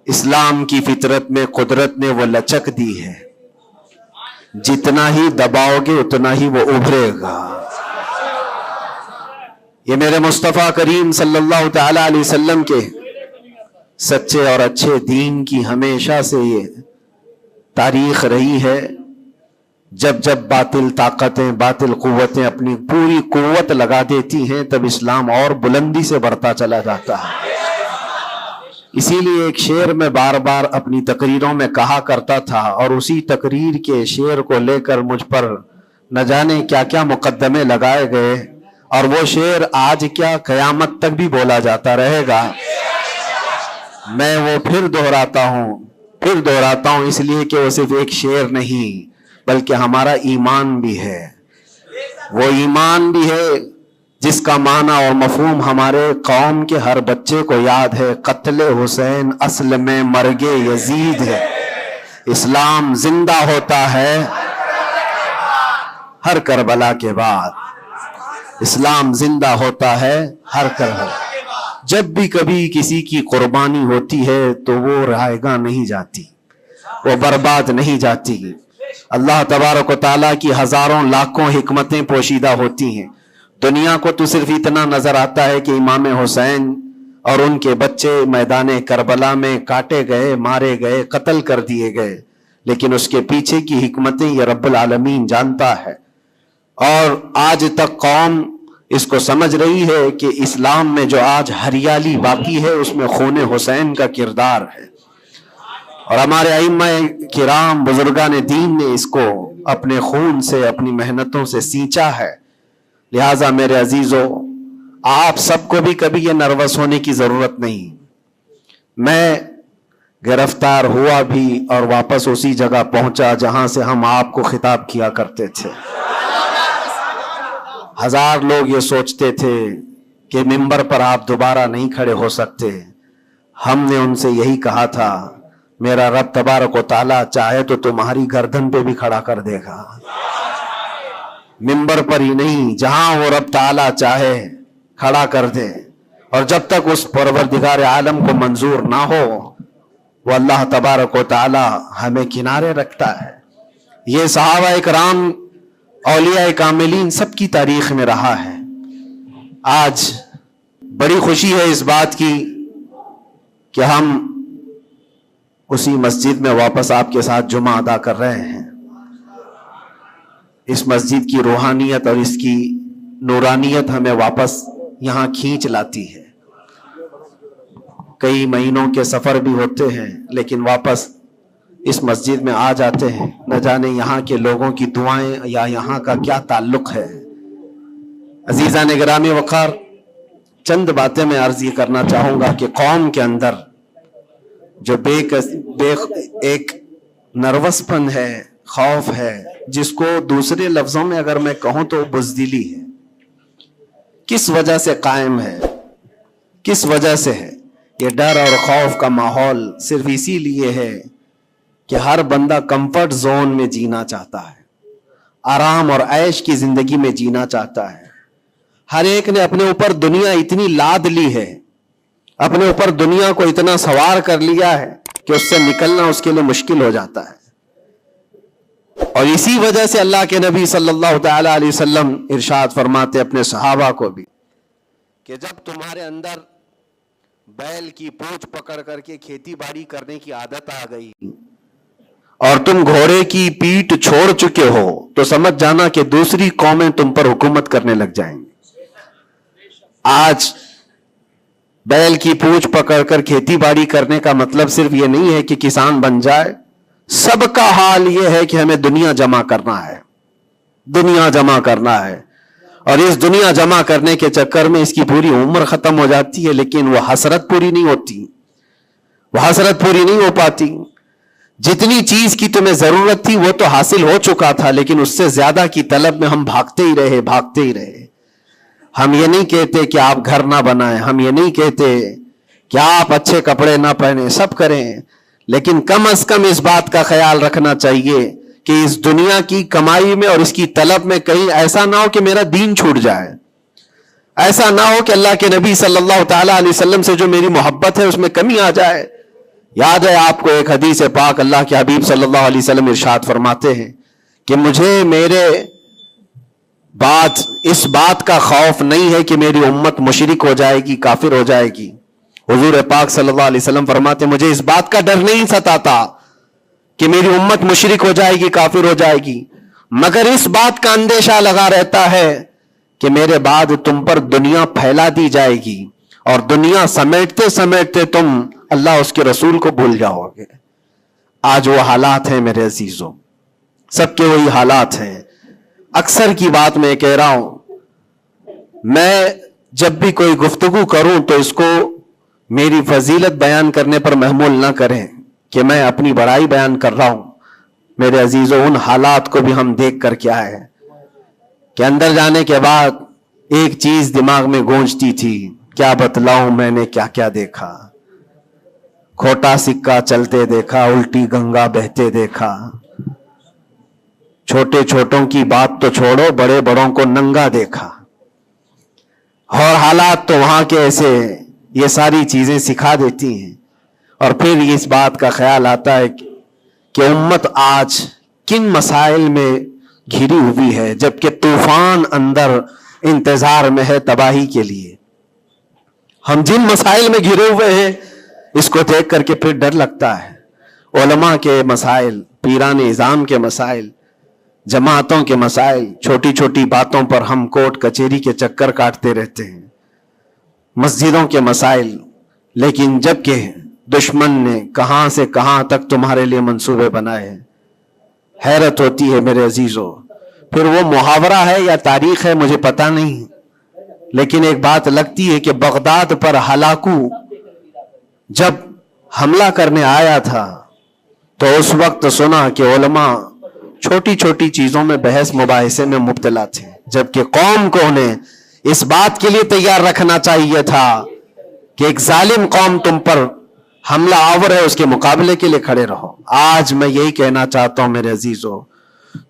اسلام کی فطرت میں قدرت نے وہ لچک دی ہے، جتنا ہی دباؤ گے اتنا ہی وہ ابھرے گا۔ یہ میرے مصطفیٰ کریم صلی اللہ تعالی علیہ وسلم کے سچے اور اچھے دین کی ہمیشہ سے یہ تاریخ رہی ہے۔ جب جب باطل طاقتیں، باطل قوتیں اپنی پوری قوت لگا دیتی ہیں، تب اسلام اور بلندی سے بڑھتا چلا جاتا ہے۔ اسی لیے ایک شعر میں بار بار اپنی تقریروں میں کہا کرتا تھا، اور اسی تقریر کے شعر کو لے کر مجھ پر نہ جانے کیا کیا مقدمے لگائے گئے، اور وہ شعر آج کیا قیامت تک بھی بولا جاتا رہے گا۔ میں وہ پھر دہراتا ہوں اس لیے کہ وہ صرف ایک شعر نہیں بلکہ ہمارا ایمان بھی ہے۔ وہ ایمان بھی ہے جس کا معنی اور مفہوم ہمارے قوم کے ہر بچے کو یاد ہے۔ قتل حسین اصل میں مرگ یزید ہے، اسلام زندہ ہوتا ہے ہر کربلا کے بعد، اسلام زندہ ہوتا ہے ہر کربلا۔ جب بھی کبھی کسی کی قربانی ہوتی ہے تو وہ رائے گاہ نہیں جاتی، وہ برباد نہیں جاتی۔ اللہ تبارک و تعالیٰ کی ہزاروں لاکھوں حکمتیں پوشیدہ ہوتی ہیں۔ دنیا کو تو صرف اتنا نظر آتا ہے کہ امام حسین اور ان کے بچے میدان کربلا میں کاٹے گئے، مارے گئے، قتل کر دیے گئے، لیکن اس کے پیچھے کی حکمتیں یہ رب العالمین جانتا ہے۔ اور آج تک قوم اس کو سمجھ رہی ہے کہ اسلام میں جو آج ہریالی باقی ہے اس میں خون حسین کا کردار ہے، اور ہمارے ائمہ کرام بزرگان دین نے اس کو اپنے خون سے، اپنی محنتوں سے سینچا ہے۔ لہٰذا میرے عزیزو، آپ سب کو بھی کبھی یہ نروس ہونے کی ضرورت نہیں۔ میں گرفتار ہوا بھی اور واپس اسی جگہ پہنچا جہاں سے ہم آپ کو خطاب کیا کرتے تھے۔ ہزار لوگ یہ سوچتے تھے کہ ممبر پر آپ دوبارہ نہیں کھڑے ہو سکتے۔ ہم نے ان سے یہی کہا تھا، میرا رب تبارک و تعالیٰ چاہے تو تمہاری گردن پہ بھی کھڑا کر دے گا، ممبر پر ہی نہیں، جہاں وہ رب تعالیٰ چاہے کھڑا کر دے۔ اور جب تک اس پروردگار عالم کو منظور نہ ہو، وہ اللہ تبارک و تعالیٰ ہمیں کنارے رکھتا ہے۔ یہ صحابہ اکرام، اولیاء کاملین سب کی تاریخ میں رہا ہے۔ آج بڑی خوشی ہے اس بات کی کہ ہم اسی مسجد میں واپس آپ کے ساتھ جمعہ ادا کر رہے ہیں۔ اس مسجد کی روحانیت اور اس کی نورانیت ہمیں واپس یہاں کھینچ لاتی ہے۔ کئی مہینوں کے سفر بھی ہوتے ہیں لیکن واپس اس مسجد میں آ جاتے ہیں۔ نہ جانے یہاں کے لوگوں کی دعائیں یا یہاں کا کیا تعلق ہے۔ عزیزان گرامی وقار، چند باتیں میں عرض یہ کرنا چاہوں گا کہ قوم کے اندر جو ایک نروس پن ہے، خوف ہے، جس کو دوسرے لفظوں میں اگر میں کہوں تو بزدلی ہے، کس وجہ سے قائم ہے، کس وجہ سے ہے؟ یہ ڈر اور خوف کا ماحول صرف اسی لیے ہے کہ ہر بندہ کمفرٹ زون میں جینا چاہتا ہے، آرام اور عیش کی زندگی میں جینا چاہتا ہے۔ ہر ایک نے اپنے اوپر دنیا اتنی لاد لی ہے، اپنے اوپر دنیا کو اتنا سوار کر لیا ہے کہ اس سے نکلنا اس کے لیے مشکل ہو جاتا ہے۔ اور اسی وجہ سے اللہ کے نبی صلی اللہ تعالی علیہ وسلم ارشاد فرماتے اپنے صحابہ کو بھی کہ جب تمہارے اندر بیل کی پونچھ پکڑ کر کے کھیتی باڑی کرنے کی عادت آ گئی اور تم گھوڑے کی پیٹھ چھوڑ چکے ہو تو سمجھ جانا کہ دوسری قومیں تم پر حکومت کرنے لگ جائیں گی۔ آج بیل کی پونچھ پکڑ کر کھیتی باڑی کرنے کا مطلب صرف یہ نہیں ہے کہ کسان بن جائے، سب کا حال یہ ہے کہ ہمیں دنیا جمع کرنا ہے، دنیا جمع کرنا ہے۔ اور اس دنیا جمع کرنے کے چکر میں اس کی پوری عمر ختم ہو جاتی ہے، لیکن وہ حسرت پوری نہیں ہوتی، وہ حسرت پوری نہیں ہو پاتی۔ جتنی چیز کی تمہیں ضرورت تھی وہ تو حاصل ہو چکا تھا، لیکن اس سے زیادہ کی طلب میں ہم بھاگتے ہی رہے۔ ہم یہ نہیں کہتے کہ آپ گھر نہ بنائیں، ہم یہ نہیں کہتے کہ آپ اچھے کپڑے نہ پہنیں، سب کریں، لیکن کم از کم اس بات کا خیال رکھنا چاہیے کہ اس دنیا کی کمائی میں اور اس کی طلب میں کہیں ایسا نہ ہو کہ میرا دین چھوٹ جائے، ایسا نہ ہو کہ اللہ کے نبی صلی اللہ تعالی علیہ وسلم سے جو میری محبت ہے اس میں کمی آ جائے۔ یاد ہے آپ کو ایک حدیث پاک اللہ کے حبیب صلی اللہ علیہ وسلم ارشاد فرماتے ہیں کہ مجھے میرے بعد اس بات کا خوف نہیں ہے کہ میری امت مشرک ہو جائے گی، کافر ہو جائے گی۔ حضور پاک صلی اللہ علیہ وسلم فرماتے ہیں مجھے اس بات کا ڈر نہیں ستاتا کہ میری امت مشرک ہو جائے گی، کافر ہو جائے گی، مگر اس بات کا اندیشہ لگا رہتا ہے کہ میرے بعد تم پر دنیا پھیلا دی جائے گی اور دنیا سمیٹتے سمیٹتے تم اللہ اس کے رسول کو بھول جاؤ گے۔ آج وہ حالات ہیں میرے عزیزوں، سب کے وہی حالات ہیں۔ اکثر کی بات میں کہہ رہا ہوں، میں جب بھی کوئی گفتگو کروں تو اس کو میری فضیلت بیان کرنے پر محمول نہ کریں کہ میں اپنی بڑائی بیان کر رہا ہوں۔ میرے عزیزوں، ان حالات کو بھی ہم دیکھ کر کے آئے کہ اندر جانے کے بعد ایک چیز دماغ میں گونجتی تھی، کیا بتلاؤں میں نے کیا کیا دیکھا۔ کھوٹا سکہ چلتے دیکھا، الٹی گنگا بہتے دیکھا، چھوٹے چھوٹوں کی بات تو چھوڑو، بڑے بڑوں کو ننگا دیکھا۔ اور حالات تو وہاں کے ایسے، یہ ساری چیزیں سکھا دیتی ہیں۔ اور پھر اس بات کا خیال آتا ہے کہ امت آج کن مسائل میں گھری ہوئی ہے، جبکہ طوفان اندر انتظار میں ہے تباہی کے لیے۔ ہم جن مسائل میں گھرے ہوئے ہیں اس کو دیکھ کر کے پھر ڈر لگتا ہے۔ علماء کے مسائل، پیران نظام کے مسائل، جماعتوں کے مسائل، چھوٹی چھوٹی باتوں پر ہم کورٹ کچہری کے چکر کاٹتے رہتے ہیں، مسجدوں کے مسائل، لیکن جبکہ دشمن نے کہاں سے کہاں تک تمہارے لیے منصوبے بنائے ہیں۔ حیرت ہوتی ہے میرے عزیزوں۔ پھر وہ محاورہ ہے یا تاریخ ہے مجھے پتا نہیں، لیکن ایک بات لگتی ہے کہ بغداد پر ہلاکو جب حملہ کرنے آیا تھا تو اس وقت سنا کہ علماء چھوٹی چھوٹی چیزوں میں بحث مباحثے میں مبتلا تھے، جبکہ قوم کو انہیں اس بات کے لیے تیار رکھنا چاہیے تھا کہ ایک ظالم قوم تم پر حملہ آور ہے، اس کے مقابلے کے لیے کھڑے رہو۔ آج میں یہی کہنا چاہتا ہوں میرے عزیزوں،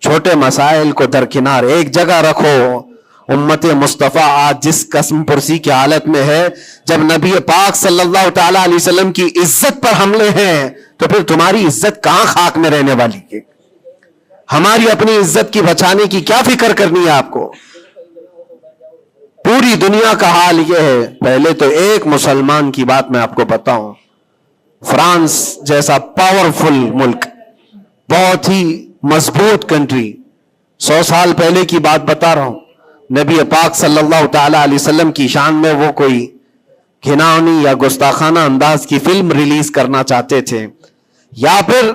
چھوٹے مسائل کو درکنار ایک جگہ رکھو۔ امت مصطفیٰ آج جس قسم پرسی کی حالت میں ہے، جب نبی پاک صلی اللہ تعالی علیہ وسلم کی عزت پر حملے ہیں تو پھر تمہاری عزت کہاں خاک میں رہنے والی ہے؟ ہماری اپنی عزت کی بچانے کی کیا فکر کرنی ہے آپ کو؟ پوری دنیا کا حال یہ ہے۔ پہلے تو ایک مسلمان کی بات میں آپ کو بتاؤں، فرانس جیسا پاورفل ملک، بہت ہی مضبوط کنٹری، 100 سال پہلے کی بات بتا رہا ہوں، نبی پاک صلی اللہ تعالی علیہ وسلم کی شان میں وہ کوئی گھناؤنی یا گستاخانہ انداز کی فلم ریلیز کرنا چاہتے تھے، یا پھر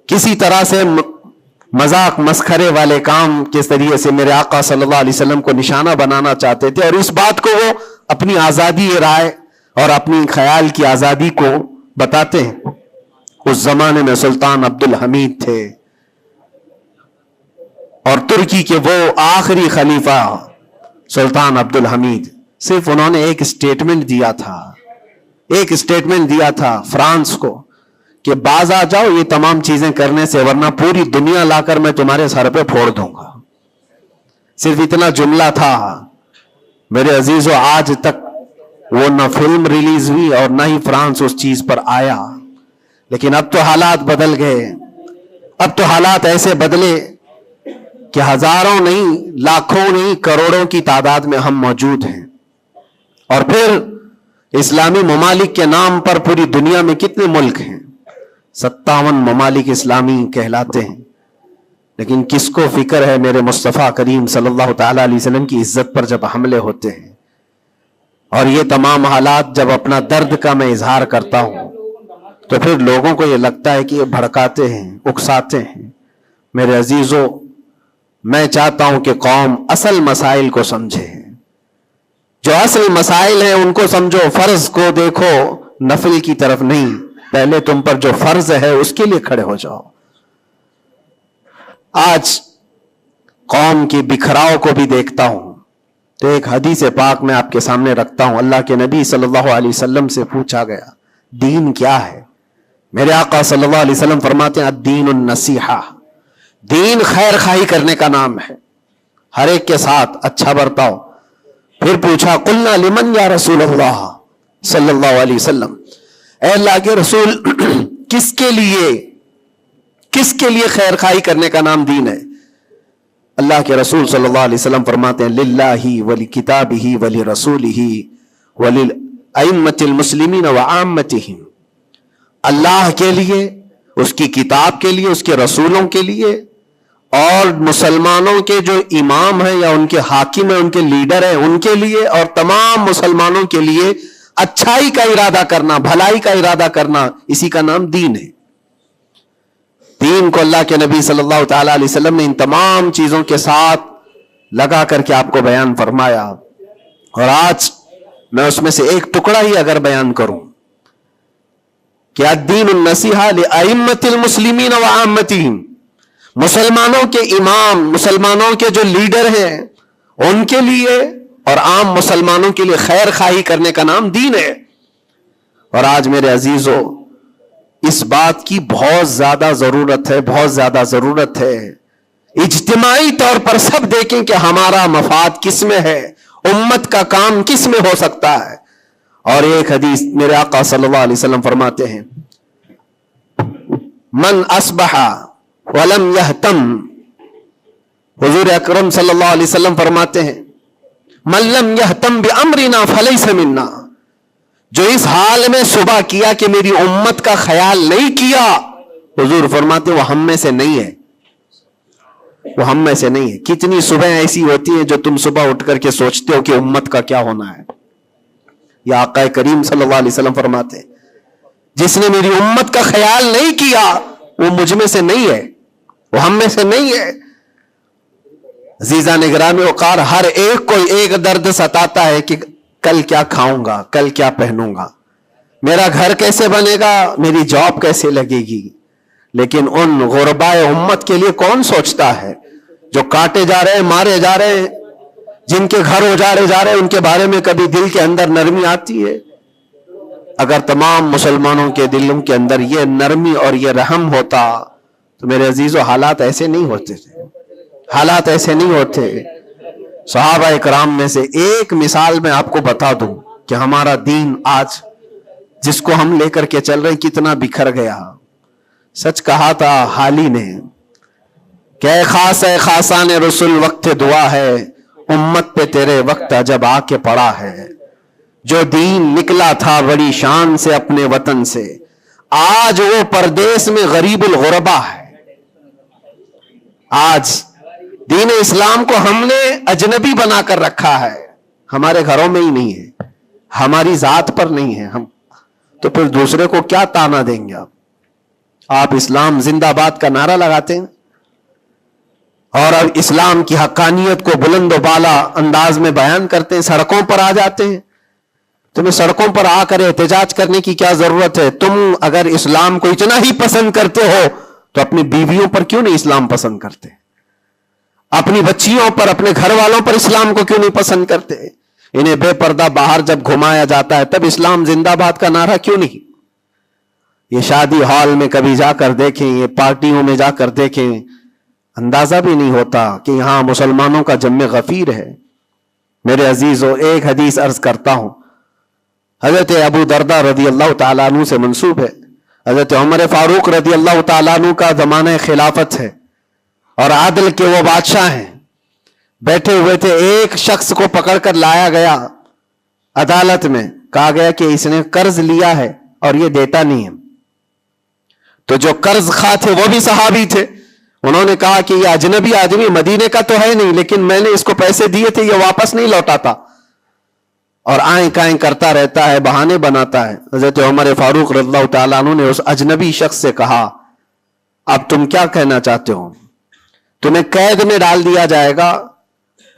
کسی طرح سے مذاق مسخرے والے کام کے ذریعے سے میرے آقا صلی اللہ علیہ وسلم کو نشانہ بنانا چاہتے تھے، اور اس بات کو وہ اپنی آزادی رائے اور اپنی خیال کی آزادی کو بتاتے ہیں۔ اس زمانے میں سلطان عبد الحمید تھے، اور ترکی کے وہ آخری خلیفہ سلطان عبد الحمید، صرف انہوں نے ایک اسٹیٹمنٹ دیا تھا فرانس کو کہ باز آ جاؤ یہ تمام چیزیں کرنے سے، ورنہ پوری دنیا لا کر میں تمہارے سر پہ پھوڑ دوں گا۔ صرف اتنا جملہ تھا میرے عزیزوں۔ آج تک وہ نہ فلم ریلیز ہوئی اور نہ ہی فرانس اس چیز پر آیا۔ لیکن اب تو حالات بدل گئے، اب تو حالات ایسے بدلے کہ ہزاروں نہیں، لاکھوں نہیں، کروڑوں کی تعداد میں ہم موجود ہیں۔ اور پھر اسلامی ممالک کے نام پر پوری دنیا میں کتنے ملک ہیں؟ 57 ممالک اسلامی کہلاتے ہیں، لیکن کس کو فکر ہے میرے مصطفیٰ کریم صلی اللہ تعالی علیہ وسلم کی عزت پر جب حملے ہوتے ہیں؟ اور یہ تمام حالات جب اپنا درد کا میں اظہار کرتا ہوں تو پھر لوگوں کو یہ لگتا ہے کہ یہ بھڑکاتے ہیں، اکساتے ہیں۔ میرے عزیزوں، میں چاہتا ہوں کہ قوم اصل مسائل کو سمجھے، جو اصل مسائل ہیں ان کو سمجھو، فرض کو دیکھو، نفل کی طرف نہیں۔ پہلے تم پر جو فرض ہے اس کے لیے کھڑے ہو جاؤ۔ آج قوم کی بکھراؤ کو بھی دیکھتا ہوں تو ایک حدیث پاک میں آپ کے سامنے رکھتا ہوں۔ اللہ کے نبی صلی اللہ علیہ وسلم سے پوچھا گیا دین کیا ہے؟ میرے آقا صلی اللہ علیہ وسلم فرماتے ہیں الدین النصیحہ، دین خیر خواہی کرنے کا نام ہے، ہر ایک کے ساتھ اچھا برتاؤ۔ پھر پوچھا قلنا لمن یا رسول اللہ صلی اللہ علیہ وسلم، اے اللہ کے رسول کس کے لیے خیر خواہی کرنے کا نام دین ہے؟ اللہ کے رسول صلی اللہ علیہ وسلم فرماتے ہیں للہ ولکتابہ ولرسولہ وللائمۃ المسلمین وعامتہم، اللہ کے لیے، اس کی کتاب کے لیے، اس کے رسولوں کے لیے، اور مسلمانوں کے جو امام ہیں یا ان کے حاکم ہیں، ان کے لیڈر ہیں، ان کے لیے، اور تمام مسلمانوں کے لیے اچھائی کا ارادہ کرنا، بھلائی کا ارادہ کرنا، اسی کا نام دین ہے۔ دین کو اللہ کے نبی صلی اللہ تعالی علیہ وسلم نے ان تمام چیزوں کے ساتھ لگا کر کے آپ کو بیان فرمایا، اور آج میں اس میں سے ایک ٹکڑا ہی اگر بیان کروں کہ الدین النصیحہ لأئمۃ المسلمین وعامتہم، مسلمانوں کے امام، مسلمانوں کے جو لیڈر ہیں ان کے لیے اور عام مسلمانوں کے لیے خیر خواہی کرنے کا نام دین ہے۔ اور آج میرے عزیزو اس بات کی بہت زیادہ ضرورت ہے، بہت زیادہ ضرورت ہے۔ اجتماعی طور پر سب دیکھیں کہ ہمارا مفاد کس میں ہے، امت کا کام کس میں ہو سکتا ہے۔ اور ایک حدیث میرے آقا صلی اللہ علیہ وسلم فرماتے ہیں من اصبح ولم یہتم، حضور اکرم صلی اللہ علیہ وسلم فرماتے ہیں من لم یہتم بامرنا فلیس منا، جو اس حال میں صبح کیا کہ میری امت کا خیال نہیں کیا، حضور فرماتے وہ ہم میں سے نہیں ہے، وہ ہم میں سے نہیں ہے۔ کتنی صبح ایسی ہوتی ہیں جو تم صبح اٹھ کر کے سوچتے ہو کہ امت کا کیا ہونا ہے؟ یا آقا کریم صلی اللہ علیہ وسلم فرماتے ہیں جس نے میری امت کا خیال نہیں کیا وہ مجھ میں سے نہیں ہے، وہ ہم میں سے نہیں ہے۔ عزیزان گرامی وقار، ہر ایک کو ایک درد ستاتا ہے کہ کل کیا کھاؤں گا، کل کیا پہنوں گا، میرا گھر کیسے بنے گا، میری جاب کیسے لگے گی۔ لیکن ان غربائے امت کے لیے کون سوچتا ہے جو کاٹے جا رہے ہیں، مارے جا رہے ہیں، جن کے گھر اجاڑے جا رہے ہیں، ان کے بارے میں کبھی دل کے اندر نرمی آتی ہے؟ اگر تمام مسلمانوں کے دلوں کے اندر یہ نرمی اور یہ رحم ہوتا تو میرے عزیزو حالات ایسے نہیں ہوتے تھے، حالات ایسے نہیں ہوتے۔ صحابہ اکرام میں سے ایک مثال میں آپ کو بتا دوں کہ ہمارا دین آج جس کو ہم لے کر کے چل رہے کتنا بکھر گیا۔ سچ کہا تھا حالی نے کہ اے خاص ہے خاصان رسول وقت دعا ہے، امت پہ تیرے وقت جب آ کے پڑا ہے، جو دین نکلا تھا بڑی شان سے اپنے وطن سے، آج وہ پردیس میں غریب الغربا ہے۔ آج دین اسلام کو ہم نے اجنبی بنا کر رکھا ہے، ہمارے گھروں میں ہی نہیں ہے، ہماری ذات پر نہیں ہے، ہم تو پھر دوسرے کو کیا تانا دیں گے؟ آپ اسلام زندہ باد کا نعرہ لگاتے ہیں اور اب اسلام کی حقانیت کو بلند و بالا انداز میں بیان کرتے ہیں، سڑکوں پر آ جاتے ہیں۔ تمہیں سڑکوں پر آ کر احتجاج کرنے کی کیا ضرورت ہے؟ تم اگر اسلام کو اتنا ہی پسند کرتے ہو تو اپنی بیویوں پر کیوں نہیں اسلام پسند کرتے؟ اپنی بچیوں پر، اپنے گھر والوں پر اسلام کو کیوں نہیں پسند کرتے؟ انہیں بے پردہ باہر جب گھمایا جاتا ہے تب اسلام زندہ باد کا نعرہ کیوں نہیں؟ یہ شادی ہال میں کبھی جا کر دیکھیں، یہ پارٹیوں میں جا کر دیکھیں، اندازہ بھی نہیں ہوتا کہ یہاں مسلمانوں کا جم غفیر ہے۔ میرے عزیزو ایک حدیث عرض کرتا ہوں، حضرت ابو دردہ رضی اللہ تعالیٰ عنہ سے منسوب ہے۔ حضرت عمر فاروق رضی اللہ تعالیٰ عنہ کا زمانہ خلافت ہے اور عادل کے وہ بادشاہ ہیں، بیٹھے ہوئے تھے، ایک شخص کو پکڑ کر لایا گیا عدالت میں، کہا گیا کہ اس نے قرض لیا ہے اور یہ دیتا نہیں ہے۔ تو جو قرض خواہ تھے وہ بھی صحابی تھے، انہوں نے کہا کہ یہ اجنبی آدمی مدینے کا تو ہے نہیں، لیکن میں نے اس کو پیسے دیے تھے، یہ واپس نہیں لوٹاتا اور آئیں کائیں کرتا رہتا ہے، بہانے بناتا ہے۔ حضرت عمر فاروق رضی اللہ تعالیٰ عنہ نے اس اجنبی شخص سے کہا اب تم کیا کہنا چاہتے ہو؟ تمہیں قید میں ڈال دیا جائے گا،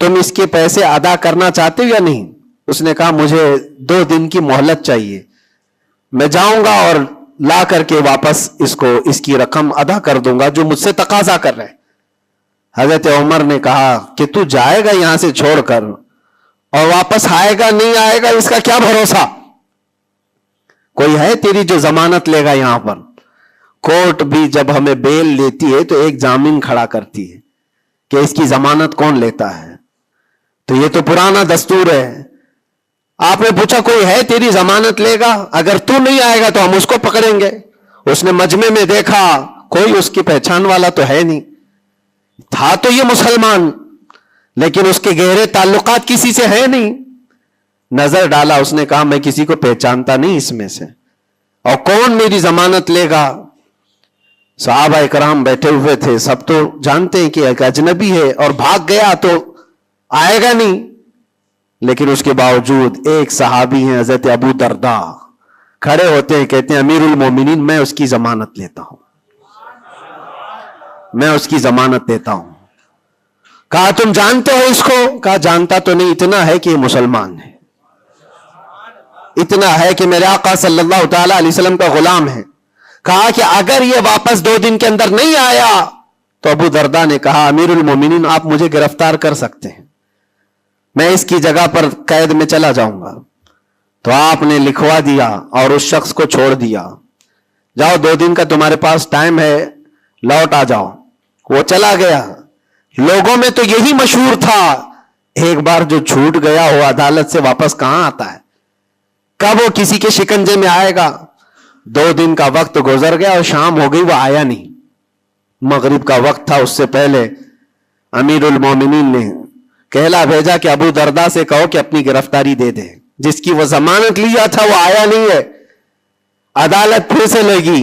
تم اس کے پیسے ادا کرنا چاہتے ہو یا نہیں؟ اس نے کہا مجھے 2 دن کی مہلت چاہیے، میں جاؤں گا اور لا کر کے واپس اس کی رقم ادا کر دوں گا جو مجھ سے تقاضا کر رہے۔ حضرت عمر نے کہا کہ تو جائے گا یہاں سے چھوڑ کر اور واپس آئے گا نہیں آئے گا اس کا کیا بھروسہ؟ کوئی ہے تیری جو ضمانت لے گا یہاں پر؟ کورٹ بھی جب ہمیں بیل لیتی ہے تو ایک ضامن کھڑا کرتی ہے کہ اس کی ضمانت کون لیتا ہے۔ تو یہ تو پرانا دستور ہے، آپ نے پوچھا کوئی ہے تیری ضمانت لے گا؟ اگر تو نہیں آئے گا تو ہم اس کو پکڑیں گے. اس نے مجمع میں دیکھا کوئی اس کی پہچان والا تو ہے نہیں. تھا تو یہ مسلمان لیکن اس کے گہرے تعلقات کسی سے ہے نہیں. نظر ڈالا, اس نے کہا میں کسی کو پہچانتا نہیں اس میں سے, اور کون میری ضمانت لے گا؟ صحابہ اکرام بیٹھے ہوئے تھے, سب تو جانتے ہیں کہ ایک اجنبی ہے اور بھاگ گیا تو آئے گا نہیں. لیکن اس کے باوجود ایک صحابی ہیں حضرت ابو درداء, کھڑے ہوتے ہیں, کہتے ہیں امیر المومنین میں اس کی ضمانت لیتا ہوں, میں اس کی ضمانت دیتا ہوں. کہا تم جانتے ہو اس کو؟ کہا جانتا تو نہیں, اتنا ہے کہ یہ مسلمان ہے, اتنا ہے کہ میرے آقا صلی اللہ تعالی علیہ وسلم کا غلام ہے. کہا کہ اگر یہ واپس 2 دن کے اندر نہیں آیا تو ابو درداء نے کہا امیر المومنین آپ مجھے گرفتار کر سکتے ہیں, میں اس کی جگہ پر قید میں چلا جاؤں گا. تو آپ نے لکھوا دیا اور اس شخص کو چھوڑ دیا, جاؤ 2 دن کا تمہارے پاس ٹائم ہے, لوٹ آ جاؤ. وہ چلا گیا. لوگوں میں تو یہی مشہور تھا, ایک بار جو چھوٹ گیا وہ عدالت سے واپس کہاں آتا ہے, کب وہ کسی کے شکنجے میں آئے گا. 2 دن کا وقت گزر گیا اور شام ہو گئی, وہ آیا نہیں. مغرب کا وقت تھا, اس سے پہلے امیر المومنین نے کہلا بھیجا کہ ابو درداء سے کہو کہ اپنی گرفتاری دے دے, جس کی وہ ضمانت لیا تھا وہ آیا نہیں ہے. عدالت پھر سے لگی.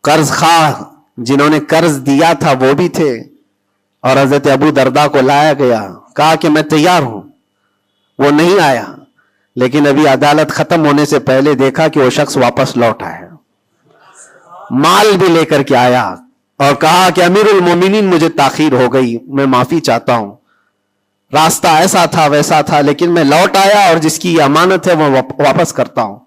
قرض خواہ جنہوں نے قرض دیا تھا وہ بھی تھے, اور حضرت ابو درداء کو لایا گیا, کہا کہ میں تیار ہوں. وہ نہیں آیا, لیکن ابھی عدالت ختم ہونے سے پہلے دیکھا کہ وہ شخص واپس لوٹ آیا, مال بھی لے کر کے آیا, اور کہا کہ امیر المومنین مجھے تاخیر ہو گئی, میں معافی چاہتا ہوں, راستہ ایسا تھا ویسا تھا, لیکن میں لوٹ آیا اور جس کی امانت ہے وہ واپس کرتا ہوں.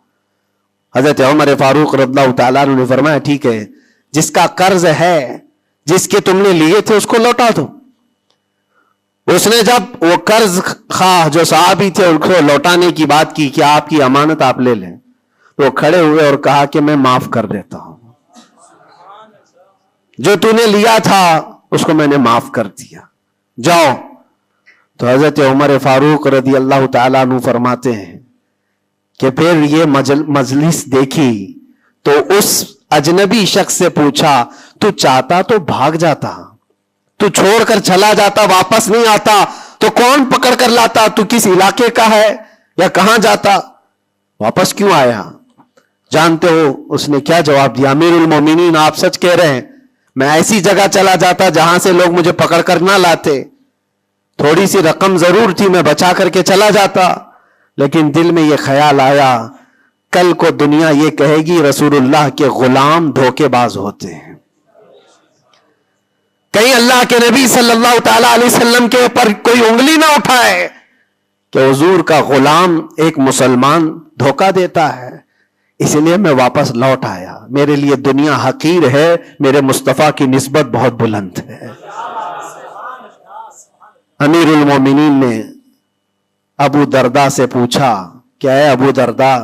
حضرت عمر فاروق رضی اللہ تعالیٰ عنہ نے فرمایا ٹھیک ہے, جس کا قرض ہے, جس کے تم نے لیے تھے اس کو لوٹا دو. اس نے جب وہ قرض خواہ جو صحابی تھے ان کو لوٹانے کی بات کی کہ آپ کی امانت آپ لے لیں, تو وہ کھڑے ہوئے اور کہا کہ میں معاف کر دیتا ہوں, جو تو نے لیا تھا اس کو میں نے معاف کر دیا, جاؤ. تو حضرت عمر فاروق رضی اللہ تعالیٰ عنہ فرماتے ہیں کہ پھر یہ مجلس دیکھی تو اس اجنبی شخص سے پوچھا تو چاہتا تو بھاگ جاتا, تو چھوڑ کر چلا جاتا, واپس نہیں آتا تو کون پکڑ کر لاتا, تو کس علاقے کا ہے یا کہاں جاتا, واپس کیوں آیا؟ جانتے ہو اس نے کیا جواب دیا؟ امیر المومنین آپ سچ کہہ رہے ہیں, میں ایسی جگہ چلا جاتا جہاں سے لوگ مجھے پکڑ کر نہ لاتے, تھوڑی سی رقم ضرور تھی, میں بچا کر کے چلا جاتا, لیکن دل میں یہ خیال آیا کل کو دنیا یہ کہے گی رسول اللہ کے غلام دھوکے باز ہوتے ہیں, کہیں اللہ کے نبی صلی اللہ تعالی علیہ وسلم کے اوپر کوئی انگلی نہ اٹھائے کہ حضور کا غلام ایک مسلمان دھوکہ دیتا ہے. اس لیے میں واپس لوٹ آیا, میرے لیے دنیا حقیر ہے, میرے مصطفیٰ کی نسبت بہت بلند ہے. امیر المومنین نے ابو درداء سے پوچھا کہ اے ابو درداء,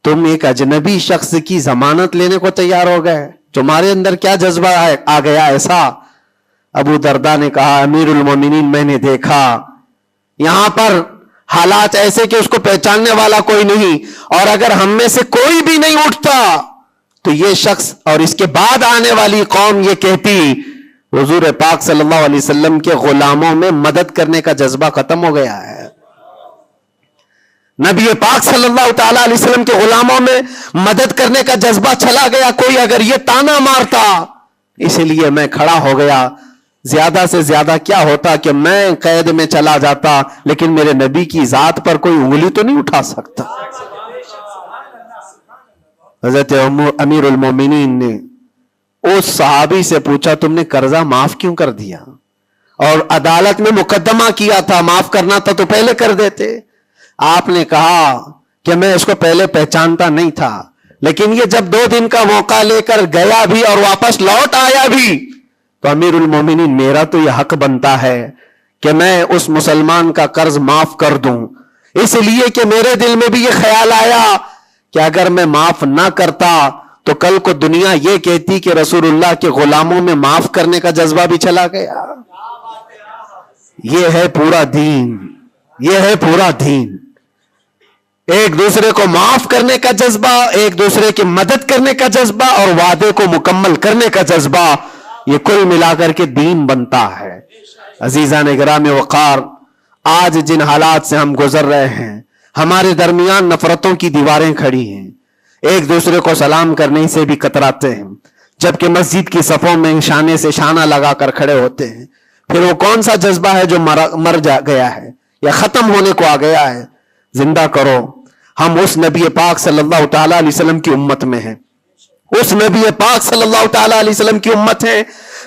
تم ایک اجنبی شخص کی ضمانت لینے کو تیار ہو گئے, تمہارے اندر کیا جذبہ آ گیا ایسا؟ ابو درداء نے کہا امیر المومنین میں نے دیکھا یہاں پر حالات ایسے کہ اس کو پہچاننے والا کوئی نہیں, اور اگر ہم میں سے کوئی بھی نہیں اٹھتا تو یہ شخص اور اس کے بعد آنے والی قوم یہ کہتی حضور پاک صلی اللہ علیہ وسلم کے غلاموں میں مدد کرنے کا جذبہ ختم ہو گیا ہے, نبی پاک صلی اللہ تعالی علیہ وسلم کے غلاموں میں مدد کرنے کا جذبہ چلا گیا. کوئی اگر یہ تانا مارتا, اسی لیے میں کھڑا ہو گیا. زیادہ سے زیادہ کیا ہوتا کہ میں قید میں چلا جاتا, لیکن میرے نبی کی ذات پر کوئی انگلی تو نہیں اٹھا سکتا. حضرت امیر المومنین نے اس صحابی سے پوچھا تم نے قرضہ معاف کیوں کر دیا؟ اور عدالت میں مقدمہ کیا تھا, معاف کرنا تھا تو پہلے کر دیتے. آپ نے کہا کہ میں اس کو پہلے پہچانتا نہیں تھا, لیکن یہ جب 2 دن کا موقع لے کر گیا بھی اور واپس لوٹ آیا بھی, تو امیر المومنین میرا تو یہ حق بنتا ہے کہ میں اس مسلمان کا قرض معاف کر دوں, اس لیے کہ میرے دل میں بھی یہ خیال آیا کہ اگر میں معاف نہ کرتا تو کل کو دنیا یہ کہتی کہ رسول اللہ کے غلاموں میں معاف کرنے کا جذبہ بھی چلا گیا. یہ ہے پورا دین, یہ ہے پورا دین. ایک دوسرے کو معاف کرنے کا جذبہ، ایک دوسرے کی مدد کرنے کا جذبہ اور وعدے کو مکمل کرنے کا جذبہ، یہ کل ملا کر کے دین بنتا ہے۔ عزیزان گرامی وقار، آج جن حالات سے ہم گزر رہے ہیں، ہمارے درمیان نفرتوں کی دیواریں کھڑی ہیں، ایک دوسرے کو سلام کرنے سے بھی کتراتے ہیں، جبکہ مسجد کی صفوں میں شانے سے شانہ لگا کر کھڑے ہوتے ہیں۔ پھر وہ کون سا جذبہ ہے جو مر گیا ہے یا ختم ہونے کو آ گیا ہے؟ زندہ کرو۔ ہم اس نبی پاک صلی اللہ تعالیٰ علیہ وسلم کی امت میں ہیں، اس نبی پاک صلی اللہ تعالیٰ علیہ وسلم کی امت ہے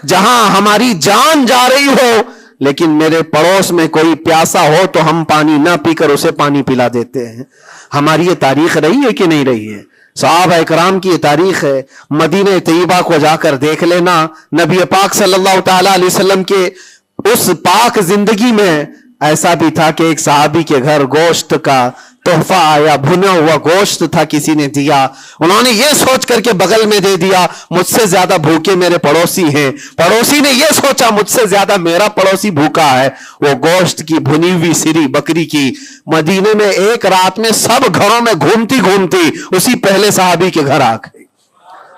جہاں ہماری جان جا رہی ہو لیکن میرے پڑوس میں کوئی پیاسا ہو تو ہم پانی نہ پی کر اسے پانی پلا دیتے ہیں۔ ہماری یہ تاریخ رہی ہے کہ نہیں رہی ہے؟ صحابہ اکرام کی یہ تاریخ ہے۔ مدینہ طیبہ کو جا کر دیکھ لینا، نبی پاک صلی اللہ تعالیٰ علیہ وسلم کے اس پاک زندگی میں ایسا بھی تھا کہ ایک صحابی کے گھر گوشت کا تحفہ آیا، بھنا ہوا گوشت تھا، کسی نے دیا، انہوں نے یہ سوچ کر کے بغل میں دے دیا مجھ سے زیادہ بھوکے میرے پڑوسی ہیں، پڑوسی نے یہ سوچا مجھ سے زیادہ میرا پڑوسی بھوکا ہے، وہ گوشت کی بھنی ہوئی سری بکری کی مدینے میں ایک رات میں سب گھروں میں گھومتی گھومتی اسی پہلے صحابی کے گھر آ گئی۔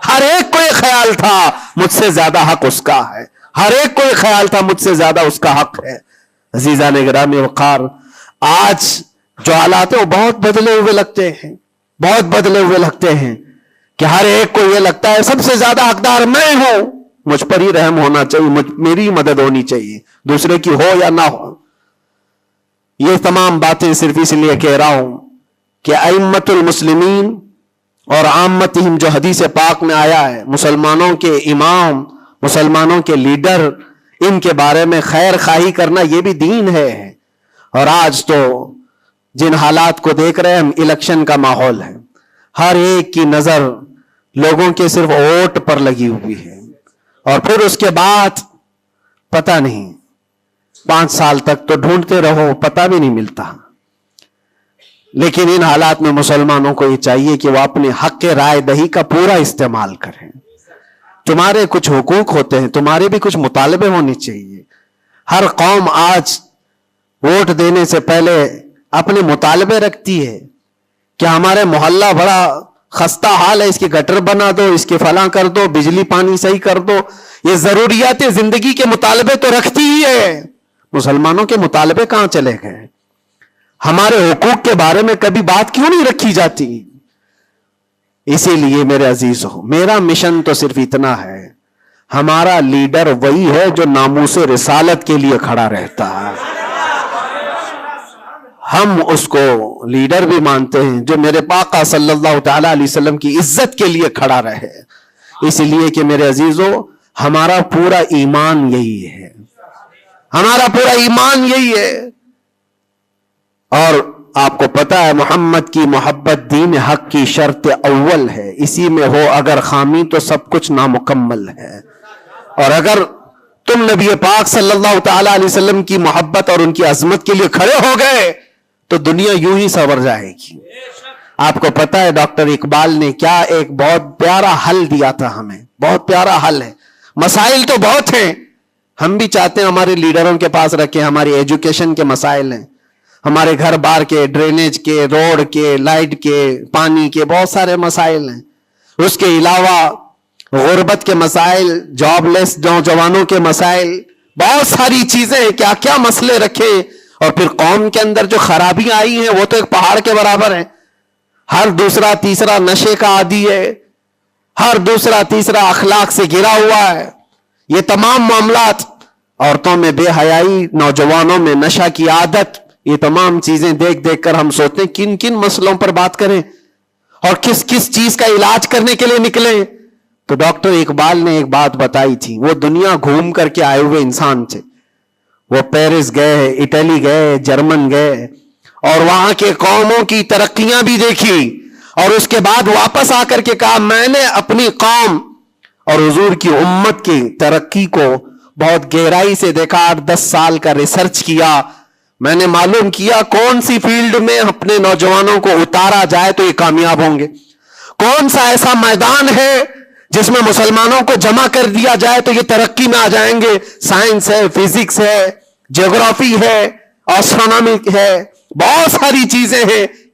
ہر ایک کو یہ خیال تھا مجھ سے زیادہ حق اس کا ہے، ہر ایک کو یہ خیال تھا مجھ سے زیادہ اس کا حق ہے۔ عزیزان گرامی وقار، آج جو حالات ہیں وہ بہت بدلے ہوئے لگتے ہیں، بہت بدلے ہوئے لگتے ہیں کہ ہر ایک کو یہ لگتا ہے سب سے زیادہ حقدار میں ہوں، مجھ پر ہی رحم ہونا چاہیے، میری مدد ہونی چاہیے، دوسرے کی ہو یا نہ ہو۔ یہ تمام باتیں صرف اس لیے کہہ رہا ہوں کہ ائمۃ المسلمین اور عامتہم جو حدیث پاک میں آیا ہے، مسلمانوں کے امام، مسلمانوں کے لیڈر، ان کے بارے میں خیر خواہی کرنا یہ بھی دین ہے۔ اور آج تو جن حالات کو دیکھ رہے ہیں ہم، الیکشن کا ماحول ہے، ہر ایک کی نظر لوگوں کے صرف ووٹ پر لگی ہوئی ہے، اور پھر اس کے بعد پتہ نہیں 5 سال تک تو ڈھونڈتے رہو، پتہ بھی نہیں ملتا۔ لیکن ان حالات میں مسلمانوں کو یہ چاہیے کہ وہ اپنے حق رائے دہی کا پورا استعمال کریں۔ تمہارے کچھ حقوق ہوتے ہیں، تمہارے بھی کچھ مطالبے ہونے چاہیے۔ ہر قوم آج ووٹ دینے سے پہلے اپنے مطالبے رکھتی ہے کہ ہمارے محلہ بڑا خستہ حال ہے، اس کی گٹر بنا دو، اس کے فلاں کر دو، بجلی پانی صحیح کر دو۔ یہ ضروریات زندگی کے مطالبے تو رکھتی ہی ہے، مسلمانوں کے مطالبے کہاں چلے گئے؟ ہمارے حقوق کے بارے میں کبھی بات کیوں نہیں رکھی جاتی؟ اسی لیے میرے عزیزو، میرا مشن تو صرف اتنا ہے، ہمارا لیڈر وہی ہے جو ناموس رسالت کے لیے کھڑا رہتا ہے۔ ہم اس کو لیڈر بھی مانتے ہیں جو میرے پاقا صلی اللہ تعالیٰ علیہ وسلم کی عزت کے لیے کھڑا رہے، اس لیے کہ میرے عزیزو ہمارا پورا ایمان یہی ہے، ہمارا پورا ایمان یہی ہے۔ اور آپ کو پتا ہے محمد کی محبت دین حق کی شرط اول ہے، اسی میں ہو اگر خامی تو سب کچھ نامکمل ہے۔ اور اگر تم نبی پاک صلی اللہ تعالیٰ علیہ وسلم کی محبت اور ان کی عظمت کے لیے کھڑے ہو گئے تو دنیا یوں ہی سنور جائے گی۔ آپ کو پتا ہے ڈاکٹر اقبال نے کیا ایک بہت پیارا حل دیا تھا ہمیں، بہت پیارا حل ہے۔ مسائل تو بہت ہیں، ہم بھی چاہتے ہیں ہمارے لیڈروں کے پاس رکھیں، ہماری ایجوکیشن کے مسائل ہیں، ہمارے گھر بار کے، ڈرینیج کے، روڈ کے، لائٹ کے، پانی کے، بہت سارے مسائل ہیں۔ اس کے علاوہ غربت کے مسائل، جاب لیس نوجوانوں کے مسائل، بہت ساری چیزیں، کیا کیا مسئلے رکھے۔ اور پھر قوم کے اندر جو خرابیاں آئی ہیں وہ تو ایک پہاڑ کے برابر ہیں، ہر دوسرا تیسرا نشے کا عادی ہے، ہر دوسرا تیسرا اخلاق سے گرا ہوا ہے۔ یہ تمام معاملات، عورتوں میں بے حیائی، نوجوانوں میں نشہ کی عادت، یہ تمام چیزیں دیکھ دیکھ کر ہم سوچتے ہیں کن کن مسئلوں پر بات کریں اور کس کس چیز کا علاج کرنے کے لیے نکلیں۔ تو ڈاکٹر اقبال نے ایک بات بتائی تھی، وہ دنیا گھوم کر کے آئے ہوئے انسان تھے، وہ پیرس گئے، اٹلی گئے، جرمن گئے، اور وہاں کے قوموں کی ترقیاں بھی دیکھی، اور اس کے بعد واپس آ کر کے کہا میں نے اپنی قوم اور حضور کی امت کی ترقی کو بہت گہرائی سے دیکھا، 8-10 سال کا ریسرچ کیا، میں نے معلوم کیا کون سی فیلڈ میں اپنے نوجوانوں کو اتارا جائے تو یہ کامیاب ہوں گے، کون سا ایسا میدان ہے جس میں مسلمانوں کو جمع کر دیا جائے تو یہ ترقی میں آ جائیں گے۔ سائنس ہے، فزکس ہے، جغرافی ہے، اسٹرونومی ہے، بہت ساری چیزیں ہیں،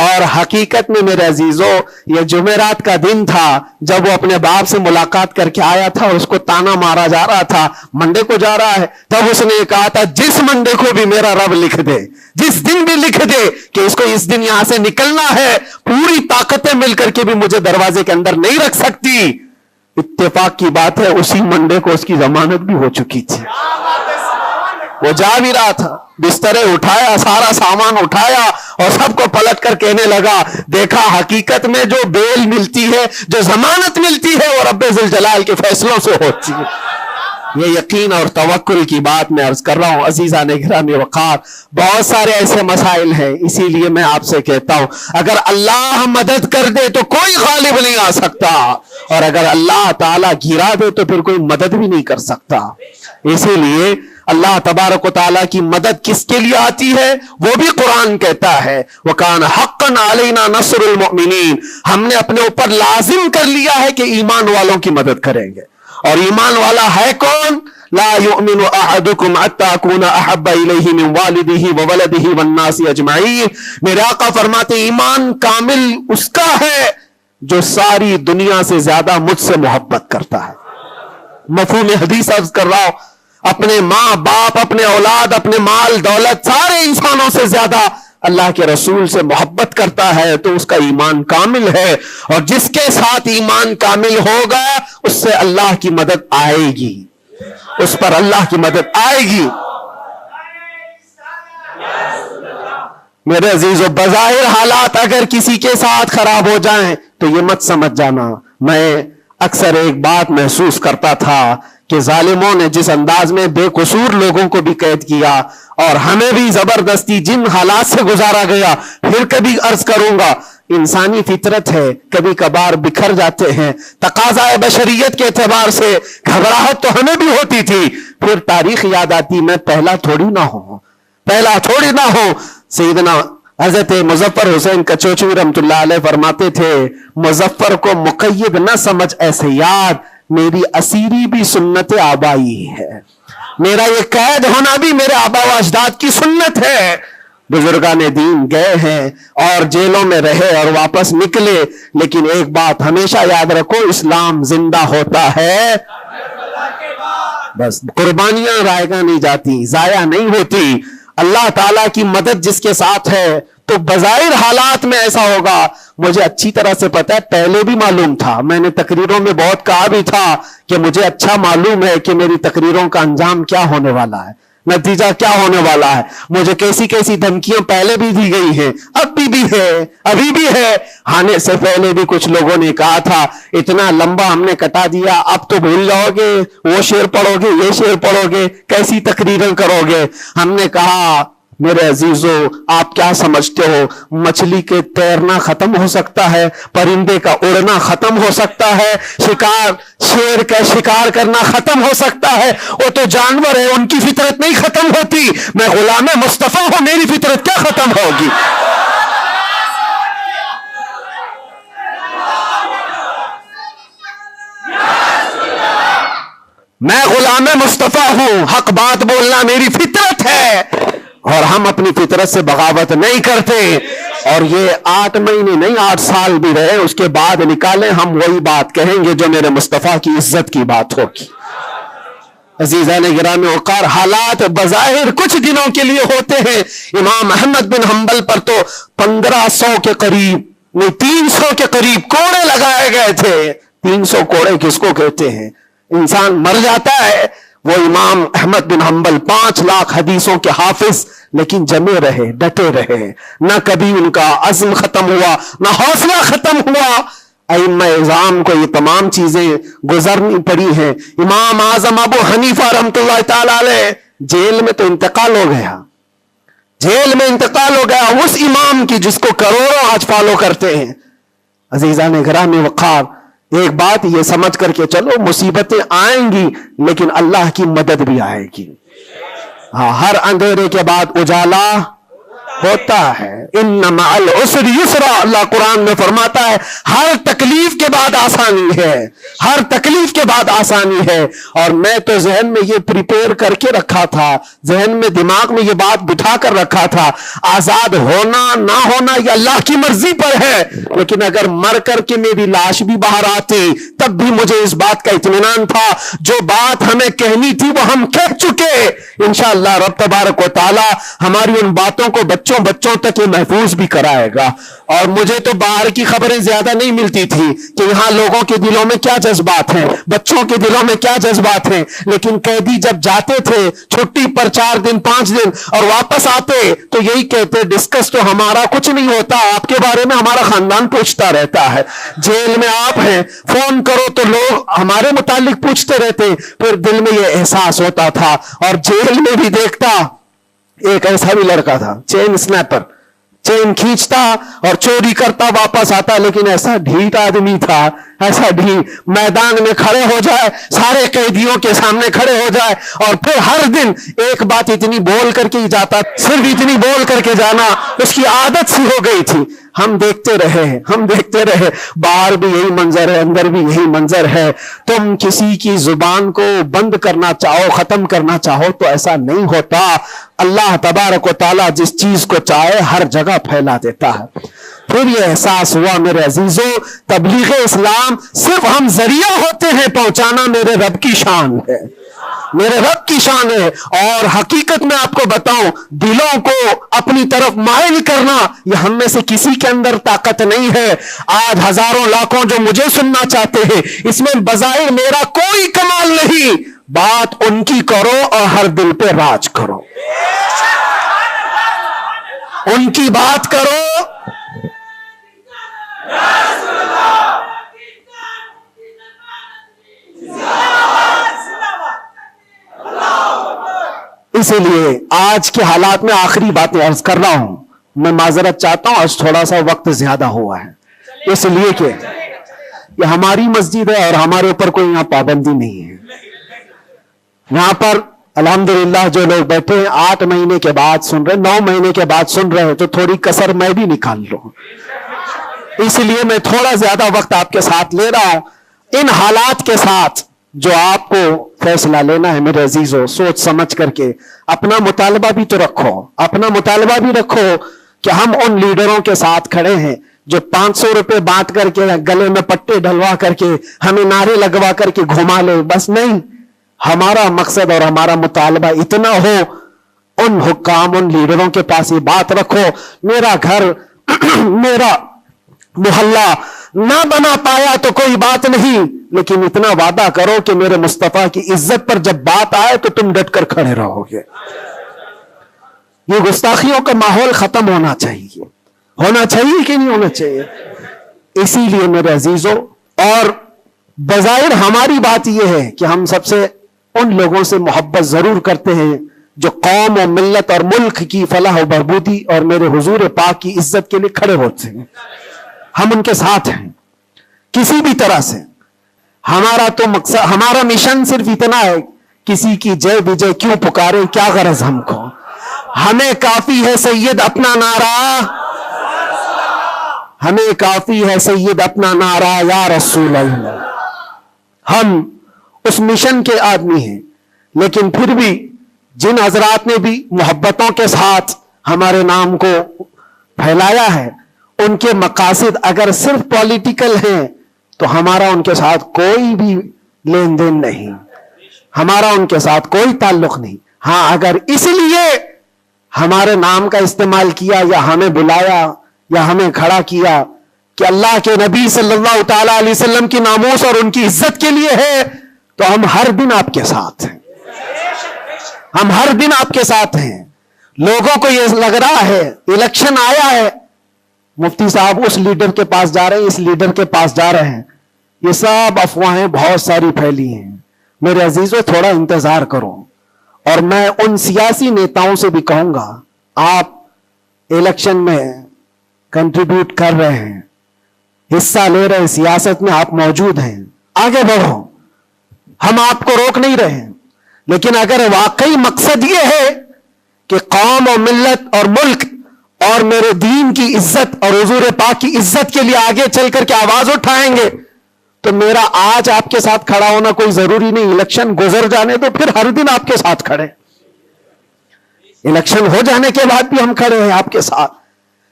اور حقیقت میں میرے عزیزوں یہ جمعرات کا دن تھا جب وہ اپنے باپ سے ملاقات کر کے آیا تھا اور اس کو تانا مارا جا رہا تھا منڈے کو جا رہا ہے. تب اس نے کہا تھا جس منڈے کو بھی میرا رب لکھ دے, جس دن بھی لکھ دے کہ اس کو اس دن یہاں سے نکلنا ہے, پوری طاقتیں مل کر کے بھی مجھے دروازے کے اندر نہیں رکھ سکتی. اتفاق کی بات ہے اسی منڈے کو اس کی ضمانت بھی ہو چکی تھی. وہ جا بھی رہا تھا, بسترے اٹھایا, سارا سامان اٹھایا اور سب کو پلٹ کر کہنے لگا دیکھا حقیقت میں جو بیل ملتی ہے, جو ضمانت ملتی ہے وہ رب ذوالجلال کے فیصلوں سے ہوتی ہے. یہ یقین اور توکل کی بات میں عرض کر رہا ہوں. عزیزان گرامی وقار, بہت سارے ایسے مسائل ہیں, اسی لیے میں آپ سے کہتا ہوں اگر اللہ مدد کر دے تو کوئی غالب نہیں آ سکتا, اور اگر اللہ تعالیٰ گرا دے تو پھر کوئی مدد بھی نہیں کر سکتا. اسی لیے اللہ تبارک و تعالیٰ کی مدد کس کے لیے آتی ہے وہ بھی قرآن کہتا ہے وَكَانَ حَقًّا عَلَيْنَا نَصْرُ الْمُؤْمِنِينَ. ہم نے اپنے اوپر لازم کر لیا ہے کہ ایمان والوں کی مدد کریں گے. اور ایمان والا ہے کون؟ لا يؤمن احدكم حتى اكون احب اليه من والده وولده والناس اجمعين. میرے آقا فرماتے ایمان کامل اس کا ہے جو ساری دنیا سے زیادہ مجھ سے محبت کرتا ہے. مفہوم حدیث عرض کر رہا ہوں, اپنے ماں باپ, اپنے اولاد, اپنے مال دولت, سارے انسانوں سے زیادہ اللہ کے رسول سے محبت کرتا ہے تو اس کا ایمان کامل ہے. اور جس کے ساتھ ایمان کامل ہوگا اس سے اللہ کی مدد آئے گی, اس پر اللہ کی مدد آئے گی. میرے عزیزو, بظاہر حالات اگر کسی کے ساتھ خراب ہو جائیں تو یہ مت سمجھ جانا. میں اکثر ایک بات محسوس کرتا تھا کہ ظالموں نے جس انداز میں بے قصور لوگوں کو بھی قید کیا اور ہمیں بھی زبردستی جن حالات سے گزارا گیا, پھر کبھی عرض کروں گا انسانی فطرت ہے, کبھی کبھار بکھر جاتے ہیں. تقاضا بشریت کے اعتبار سے گھبراہٹ تو ہمیں بھی ہوتی تھی. پھر تاریخ یاد آتی, میں پہلا تھوڑی نہ ہوں. سیدنا حضرت مظفر حسین کچوچوی رحمت اللہ علیہ فرماتے تھے مظفر کو مقید نہ سمجھ ایسے یاد, میری اسیری بھی سنت آبائی ہے. میرا یہ قید ہونا بھی میرے آبا و اجداد کی سنت ہے. بزرگان دین گئے ہیں اور جیلوں میں رہے اور واپس نکلے, لیکن ایک بات ہمیشہ یاد رکھو, اسلام زندہ ہوتا ہے, بس قربانیاں رائگاں نہیں جاتی, ضائع نہیں ہوتی. اللہ تعالیٰ کی مدد جس کے ساتھ ہے تو بظاہر حالات میں ایسا ہوگا. مجھے اچھی طرح سے پتا ہے, پہلے بھی معلوم تھا, میں نے تقریروں میں بہت کہا بھی تھا کہ مجھے اچھا معلوم ہے کہ میری تقریروں کا انجام کیا ہونے والا ہے, نتیجہ کیا ہونے والا ہے. مجھے کیسی دھمکیاں پہلے بھی دی گئی ہیں, ابھی بھی ہے. آنے سے پہلے بھی کچھ لوگوں نے کہا تھا اتنا لمبا ہم نے کٹا دیا, اب تو بھول جاؤ گے, وہ شعر پڑھو گے, یہ شعر پڑھو گے, کیسی تقریریں کرو گے. ہم نے کہا میرے عزیزو, آپ کیا سمجھتے ہو, مچھلی کے تیرنا ختم ہو سکتا ہے, پرندے کا اڑنا ختم ہو سکتا ہے, شیر کا شکار کرنا ختم ہو سکتا ہے, وہ تو جانور ہے, ان کی فطرت نہیں ختم ہوتی. میں غلام مصطفیٰ ہوں, میری فطرت کیا ختم ہوگی. میں غلام مصطفیٰ ہوں, حق بات بولنا میری فطرت ہے, اور ہم اپنی فطرت سے بغاوت نہیں کرتے. اور یہ 8 مہینے نہیں 8 سال بھی رہے, اس کے بعد نکالیں ہم وہی بات کہیں گے جو میرے مصطفیٰ کی عزت کی بات ہوگی. عزیزان گرامی وقار, حالات بظاہر کچھ دنوں کے لیے ہوتے ہیں. امام احمد بن حنبل پر تو 1500 کے قریب نہیں 300 کے قریب کوڑے لگائے گئے تھے. 300 کوڑے کس کو کہتے ہیں, انسان مر جاتا ہے. وہ امام احمد بن حنبل 5 لاکھ حدیثوں کے حافظ, لیکن جمے رہے, ڈٹے رہے, نہ کبھی ان کا عزم ختم ہوا, نہ حوصلہ ختم ہوا. ائمہ اعظام کو یہ تمام چیزیں گزرنی پڑی ہیں. امام اعظم ابو حنیفہ رحمۃ اللہ تعالی علیہ جیل میں تو انتقال ہو گیا, اس امام کی جس کو کروڑوں آج فالو کرتے ہیں. عزیزان گرامی وقار, ایک بات یہ سمجھ کر کے چلو, مصیبتیں آئیں گی لیکن اللہ کی مدد بھی آئے گی. ہاں, ہر اندھیرے کے بعد اجالا ہوتا ہے. ان مع العسر یسرا، اللہ قرآن میں فرماتا ہے ہر تکلیف کے بعد آسانی ہے، ہر تکلیف کے بعد آسانی ہے. اور میں تو ذہن میں یہ پریپیئر کر کے رکھا تھا، ذہن میں دماغ میں یہ بات بٹھا کر رکھا تھا، آزاد ہونا نہ ہونا یہ اللہ کی مرضی پر ہے، لیکن اگر مر کر کے میری لاش بھی باہر آتی تب بھی مجھے اس بات کا اطمینان تھا جو بات ہمیں کہنی تھی وہ ہم کہہ چکے. انشاءاللہ رب تبارک و تعالی ہماری ان باتوں کو بچوں تک یہ محفوظ بھی کرائے گا. اور مجھے تو باہر کی خبریں زیادہ نہیں ملتی تھی کہ یہاں لوگوں کے دلوں میں کیا جذبات ہیں، بچوں کے دلوں میں کیا جذبات ہیں، لیکن قیدی جب جاتے تھے چھٹی پر 4 دن 5 دن اور واپس آتے تو یہی کہتے ڈسکس تو ہمارا کچھ نہیں ہوتا، آپ کے بارے میں ہمارا خاندان پوچھتا رہتا ہے. جیل میں آپ ہیں، فون کرو تو لوگ ہمارے متعلق پوچھتے رہتے. پھر دل میں یہ احساس ہوتا تھا. اور جیل میں بھی دیکھتا ایک ایسا بھی لڑکا تھا چین سنیپر، چین کھینچتا اور چوری کرتا واپس آتا، لیکن ایسا ڈھیٹ آدمی تھا، ایسا ڈھیٹ، میدان میں کھڑے ہو جائے، سارے قیدیوں کے سامنے کھڑے ہو جائے اور پھر ہر دن ایک بات اتنی بول کر کے ہی جاتا، صرف اتنی بول کر کے جانا اس کی عادت سی ہو گئی تھی. ہم دیکھتے رہے باہر بھی یہی منظر ہے، اندر بھی یہی منظر ہے. تم کسی کی زبان کو بند کرنا چاہو، ختم کرنا چاہو تو ایسا نہیں ہوتا. اللہ تبارک و تعالیٰ جس چیز کو چاہے ہر جگہ پھیلا دیتا ہے. پھر یہ احساس ہوا میرے عزیزوں، تبلیغ اسلام صرف ہم ذریعہ ہوتے ہیں پہنچانا، میرے رب کی شان ہے، میرے رب کی شان ہے. اور حقیقت میں آپ کو بتاؤں، دلوں کو اپنی طرف مائل کرنا یہ ہم میں سے کسی کے اندر طاقت نہیں ہے. آج ہزاروں لاکھوں جو مجھے سننا چاہتے ہیں، اس میں بظاہر میرا کوئی کمال نہیں. بات ان کی کرو اور ہر دل پہ راج کرو، ان کی بات کرو. اسی لیے آج کے حالات میں آخری باتیں عرض کر رہا ہوں. میں معذرت چاہتا ہوں، آج تھوڑا سا وقت زیادہ ہوا ہے، اس لیے کہ یہ ہماری مسجد ہے اور ہمارے اوپر کوئی یہاں پابندی نہیں ہے. یہاں پر الحمدللہ جو لوگ بیٹھے ہیں 8 مہینے کے بعد سن رہے، 9 مہینے کے بعد سن رہے ہیں، تو تھوڑی کسر میں بھی نکال لوں. اس لیے میں تھوڑا زیادہ وقت آپ کے ساتھ لے رہا ہوں. ان حالات کے ساتھ جو آپ کو فیصلہ لینا ہے میرے عزیزوں، سوچ سمجھ کر کے اپنا مطالبہ بھی تو رکھو، اپنا مطالبہ بھی رکھو کہ ہم ان لیڈروں کے ساتھ کھڑے ہیں جو 500 روپے بانٹ کر کے گلے میں پٹے ڈلوا کر کے ہمیں نعرے لگوا کر کے گھما لے. بس نہیں، ہمارا مقصد اور ہمارا مطالبہ اتنا ہو، ان حکام، ان لیڈروں کے پاس یہ بات رکھو، میرا گھر میرا محلہ نہ بنا پایا تو کوئی بات نہیں، لیکن اتنا وعدہ کرو کہ میرے مصطفیٰ کی عزت پر جب بات آئے تو تم ڈٹ کر کھڑے رہو گے. یہ گستاخیوں کا ماحول ختم ہونا چاہیے کہ نہیں ہونا چاہیے. اسی لیے میرے عزیزوں، اور بظاہر ہماری بات یہ ہے کہ ہم سب سے ان لوگوں سے محبت ضرور کرتے ہیں جو قوم و ملت اور ملک کی فلاح و بہبودی اور میرے حضور پاک کی عزت کے لیے کھڑے ہوتے ہیں. ہم ان کے ساتھ ہیں کسی بھی طرح سے. ہمارا تو مقصد، ہمارا مشن صرف اتنا ہے، کسی کی جے وجے کیوں پکارے، کیا غرض ہم کو، ہمیں کافی ہے سید اپنا نعرہ، ہمیں کافی ہے سید اپنا نعرہ یا رسول اللہ. ہم اس مشن کے آدمی ہیں. لیکن پھر بھی جن حضرات نے بھی محبتوں کے ساتھ ہمارے نام کو پھیلایا ہے، ان کے مقاصد اگر صرف پولیٹیکل ہیں تو ہمارا ان کے ساتھ کوئی بھی لین دین نہیں، ہمارا ان کے ساتھ کوئی تعلق نہیں. ہاں، اگر اس لیے ہمارے نام کا استعمال کیا یا ہمیں بلایا یا ہمیں کھڑا کیا کہ اللہ کے نبی صلی اللہ تعالی علیہ وسلم کی ناموس اور ان کی عزت کے لیے ہے، تو ہم ہر دن آپ کے ساتھ ہیں، ہم ہر دن آپ کے ساتھ ہیں. لوگوں کو یہ لگ رہا ہے الیکشن آیا ہے، مفتی صاحب اس لیڈر کے پاس جا رہے ہیں، اس لیڈر کے پاس جا رہے ہیں، یہ سب افواہیں بہت ساری پھیلی ہیں. میرے عزیزوں، تھوڑا انتظار کرو. اور میں ان سیاسی نیتاؤں سے بھی کہوں گا، آپ الیکشن میں کنٹریبیوٹ کر رہے ہیں، حصہ لے رہے ہیں، سیاست میں آپ موجود ہیں، آگے بڑھو، ہم آپ کو روک نہیں رہے ہیں. لیکن اگر واقعی مقصد یہ ہے کہ قوم و ملت اور ملک اور میرے دین کی عزت اور حضور پاک کی عزت کے لیے آگے چل کر کے آواز اٹھائیں گے تو میرا آج آپ کے ساتھ کھڑا ہونا کوئی ضروری نہیں. الیکشن گزر جانے تو پھر ہر دن آپ کے ساتھ کھڑے, الیکشن ہو جانے کے بعد بھی ہم کھڑے ہیں آپ کے ساتھ,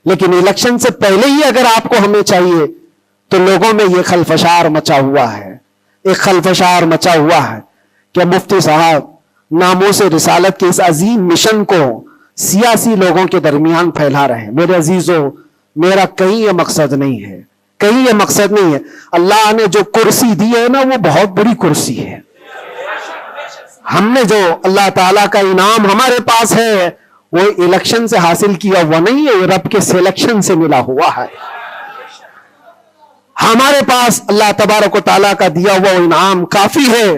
لیکن الیکشن سے پہلے ہی اگر آپ کو ہمیں چاہیے تو لوگوں میں یہ خلفشار مچا ہوا ہے, ایک خلفشار مچا ہوا ہے کہ مفتی صاحب ناموس رسالت کے اس عظیم مشن کو سیاسی لوگوں کے درمیان پھیلا رہے ہیں. میرے عزیزو, میرا کہیں یہ مقصد نہیں ہے, کہیں یہ مقصد نہیں ہے. اللہ نے جو کرسی دی ہے نا وہ بہت بڑی کرسی ہے. ہم نے جو اللہ تعالیٰ کا انعام ہمارے پاس ہے وہ الیکشن سے حاصل کیا ہوا نہیں ہے, وہ رب کے سلیکشن سے ملا ہوا ہے. ہمارے پاس اللہ تبارک و تعالیٰ کا دیا ہوا وہ انعام کافی ہے,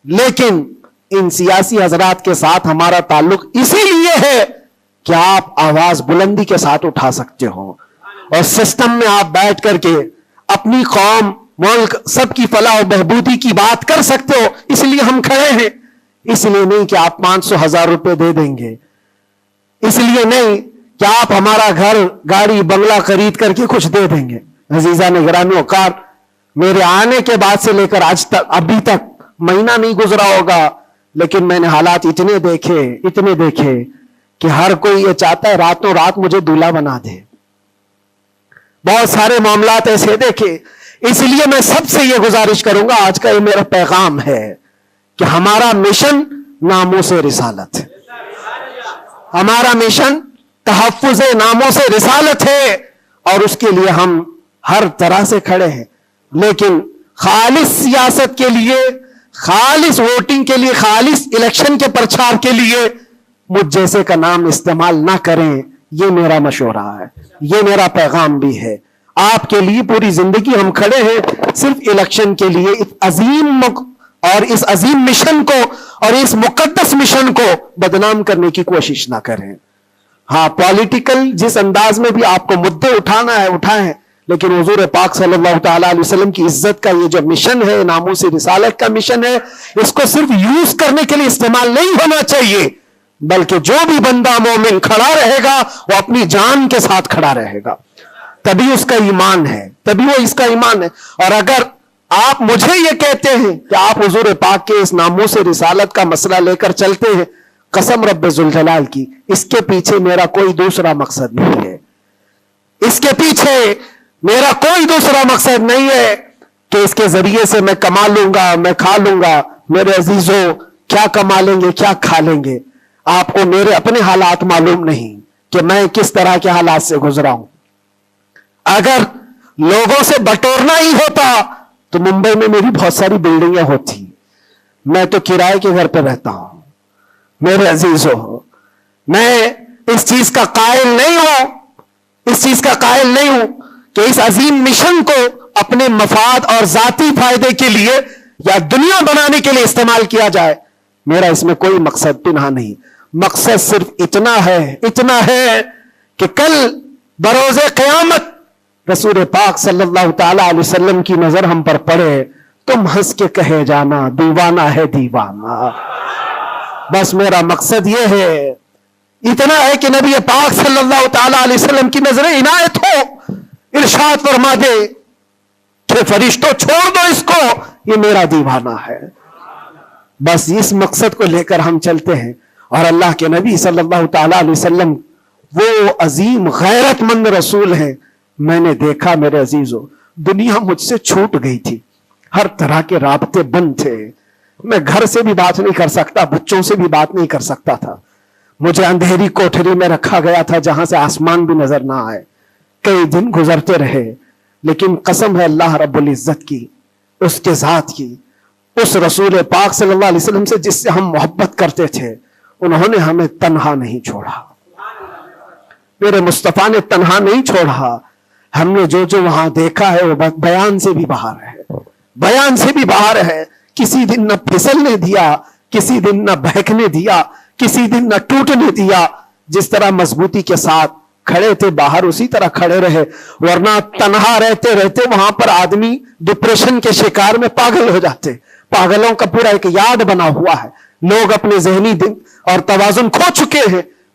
لیکن ان سیاسی حضرات کے ساتھ ہمارا تعلق اسی لیے ہے کہ آپ آواز بلندی کے ساتھ اٹھا سکتے ہو اور سسٹم میں آپ بیٹھ کر کے اپنی قوم, ملک, سب کی فلاح و بہبودی کی بات کر سکتے ہو. اس لیے ہم کھڑے ہیں, اس لیے نہیں کہ آپ 500,000 روپے دے دیں گے, اس لیے نہیں کہ آپ ہمارا گھر, گاڑی, بنگلہ خرید کر کے کچھ دے دیں گے. عزیزان گرامی اوقات, میرے آنے کے بعد سے لے کر آج تک, ابھی تک مہینہ نہیں گزرا ہوگا, لیکن میں نے حالات اتنے دیکھے کہ ہر کوئی یہ چاہتا ہے راتوں رات مجھے دولہا بنا دے. بہت سارے معاملات ایسے دیکھے. اس لیے میں سب سے یہ گزارش کروں گا, آج کا یہ میرا پیغام ہے کہ ہمارا مشن ناموس رسالت ہے, ہمارا مشن تحفظ ناموس رسالت ہے, اور اس کے لیے ہم ہر طرح سے کھڑے ہیں. لیکن خالص سیاست کے لیے, خالص ووٹنگ کے لیے, خالص الیکشن کے پرچار کے لیے مجھ جیسے کا نام استعمال نہ کریں. یہ میرا مشورہ ہے, یہ میرا پیغام بھی ہے. آپ کے لیے پوری زندگی ہم کھڑے ہیں صرف الیکشن کے لیے. اس عظیم اور اس عظیم مشن کو اور اس مقدس مشن کو بدنام کرنے کی کوشش نہ کریں. ہاں, پولیٹیکل جس انداز میں بھی آپ کو مدعے اٹھانا ہے اٹھائیں, لیکن حضور پاک صلی اللہ تعالیٰ علیہ وسلم کی عزت کا یہ جو مشن ہے, ناموس رسالت کا مشن ہے, اس کو صرف یوز کرنے کے لیے استعمال نہیں ہونا چاہیے, بلکہ جو بھی بندہ مومن کھڑا رہے گا وہ اپنی جان کے ساتھ کھڑا رہے گا, تبھی اس کا ایمان ہے, تبھی وہ اس کا ایمان ہے. اور اگر آپ مجھے یہ کہتے ہیں کہ آپ حضور پاک کے اس ناموس رسالت کا مسئلہ لے کر چلتے ہیں, قسم رب ذوالجلال کی, اس کے پیچھے میرا کوئی دوسرا مقصد نہیں ہے. اس کے پیچھے میرا کوئی دوسرا مقصد نہیں ہے کہ اس کے ذریعے سے میں کما لوں گا, میں کھا لوں گا. میرے عزیزوں, کیا کما لیں گے, کیا کھا لیں گے؟ آپ کو میرے اپنے حالات معلوم نہیں کہ میں کس طرح کے حالات سے گزرا ہوں. اگر لوگوں سے بٹورنا ہی ہوتا تو ممبئی میں میری بہت ساری بلڈنگیں ہوتی. میں تو کرائے کے گھر پہ رہتا ہوں. میرے عزیزوں, میں اس چیز کا قائل نہیں ہوں, اس چیز کا قائل نہیں ہوں کہ اس عظیم مشن کو اپنے مفاد اور ذاتی فائدے کے لیے یا دنیا بنانے کے لیے استعمال کیا جائے. میرا اس میں کوئی مقصد پنہا نہیں. مقصد صرف اتنا ہے کہ کل بروز قیامت رسول پاک صلی اللہ تعالی علیہ وسلم کی نظر ہم پر پڑے, تم ہنس کے کہے جانا دیوانہ ہے دیوانہ. بس میرا مقصد یہ ہے, اتنا ہے کہ نبی پاک صلی اللہ تعالی علیہ وسلم کی نظر عنایت ہو, ارشاد فرما دے کہ فرشتوں چھوڑ دو اس کو, یہ میرا دیوانہ ہے. بس اس مقصد کو لے کر ہم چلتے ہیں. اور اللہ کے نبی صلی اللہ تعالی علیہ وسلم وہ عظیم غیرت مند رسول ہیں. میں نے دیکھا میرے عزیزوں, دنیا مجھ سے چھوٹ گئی تھی, ہر طرح کے رابطے بند تھے. میں گھر سے بھی بات نہیں کر سکتا, بچوں سے بھی بات نہیں کر سکتا تھا. مجھے اندھیری کوٹھری میں رکھا گیا تھا جہاں سے آسمان بھی نظر نہ آئے. کئی دن گزرتے رہے, لیکن قسم ہے اللہ رب العزت کی, اس کے ذات کی, اس رسول پاک صلی اللہ علیہ وسلم سے جس سے ہم محبت کرتے تھے, انہوں نے ہمیں تنہا نہیں چھوڑا. میرے مصطفیٰ نے تنہا نہیں چھوڑا. ہم نے جو وہاں دیکھا ہے وہ بیان سے بھی باہر ہے, بیان سے بھی باہر ہے. کسی دن نہ پھسلنے دیا, کسی دن نہ بہکنے دیا, کسی دن نہ ٹوٹنے دیا. جس طرح مضبوطی کے ساتھ کھڑے تھے باہر اسی طرح کھڑے رہے, ورنہ تنہا رہتے رہتے وہاں پر آدمی ڈپریشن کے شکار میں پاگل ہو جاتے. پاگلوں کا پورا ایک یاد بنا ہوا ہے. لوگ اپنے ذہنی دن اور توازن کھو چکے ہیں,